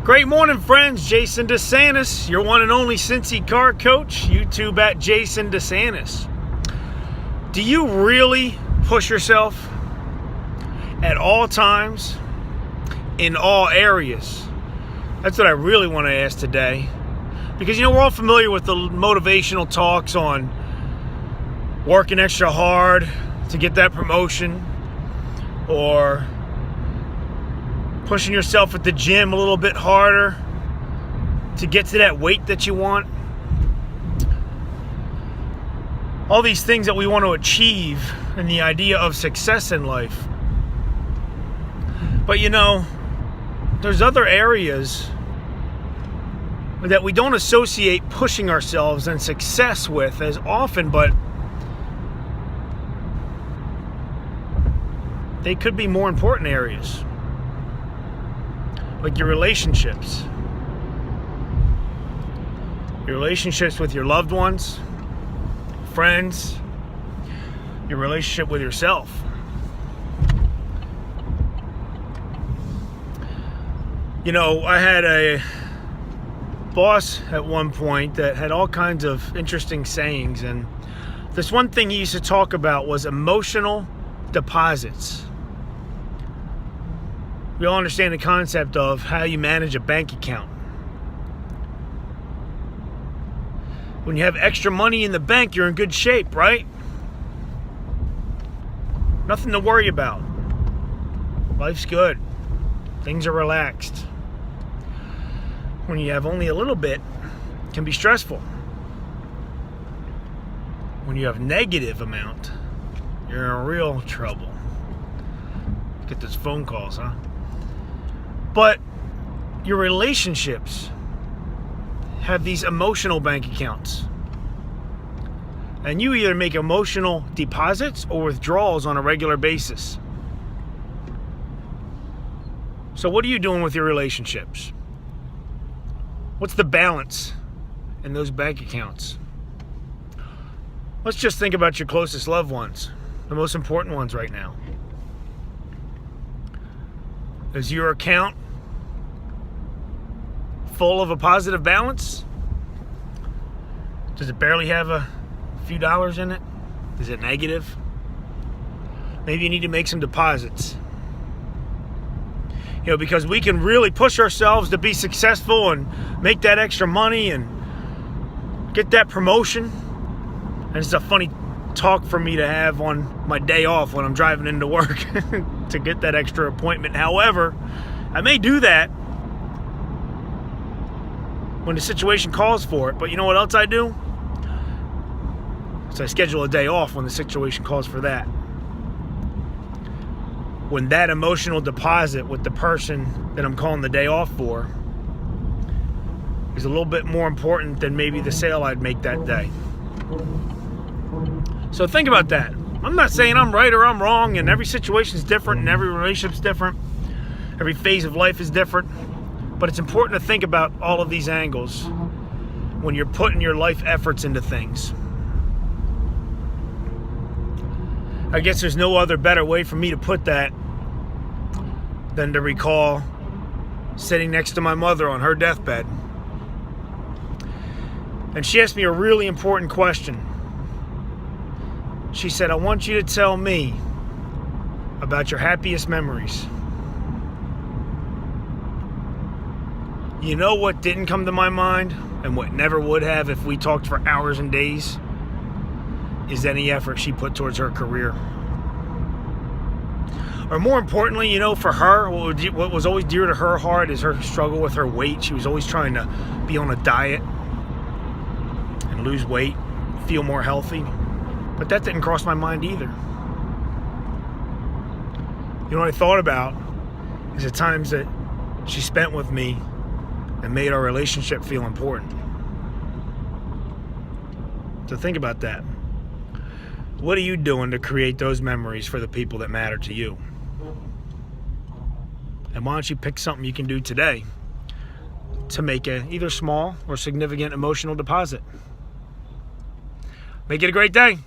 Great morning, friends. Jason DeSantis, your one and only Cincy car coach. YouTube at Jason DeSantis. Do you really push yourself at all times, in all areas? That's what I really want to ask today. Because, we're all familiar with the motivational talks on working extra hard to get that promotion, or pushing yourself at the gym a little bit harder to get to that weight that you want. All these things that we want to achieve and the idea of success in life. But there's other areas that we don't associate pushing ourselves and success with as often, but they could be more important areas. Like your relationships. Your relationships with your loved ones, friends, your relationship with yourself. I had a boss at one point that had all kinds of interesting sayings, and this one thing he used to talk about was emotional deposits. We all understand the concept of how you manage a bank account. When you have extra money in the bank, you're in good shape, right? Nothing to worry about. Life's good. Things are relaxed. When you have only a little bit, it can be stressful. When you have negative amount, you're in real trouble. Get those phone calls, huh? But your relationships have these emotional bank accounts. And you either make emotional deposits or withdrawals on a regular basis. So what are you doing with your relationships? What's the balance in those bank accounts? Let's just think about your closest loved ones, the most important ones right now. Is your account full of a positive balance? Does it barely have a few dollars in it? Is it negative? Maybe you need to make some deposits. Because we can really push ourselves to be successful and make that extra money and get that promotion. And it's a funny talk for me to have on my day off when I'm driving into work to get that extra appointment. However, I may do that when the situation calls for it. But you know what else I do? So I schedule a day off when the situation calls for that. When that emotional deposit with the person that I'm calling the day off for is a little bit more important than maybe the sale I'd make that day. So think about that. I'm not saying I'm right or I'm wrong, and every situation is different and every relationship's different. Every phase of life is different. But it's important to think about all of these angles when you're putting your life efforts into things. I guess there's no other better way for me to put that than to recall sitting next to my mother on her deathbed. And she asked me a really important question. She said, I want you to tell me about your happiest memories. You know what didn't come to my mind, and what never would have if we talked for hours and days, is any effort she put towards her career. Or more importantly, for her, what was always dear to her heart is her struggle with her weight. She was always trying to be on a diet and lose weight, feel more healthy. But that didn't cross my mind either. What I thought about is the times that she spent with me and made our relationship feel important. So think about that. What are you doing to create those memories for the people that matter to you? And why don't you pick something you can do today to make a either small or significant emotional deposit? Make it a great day.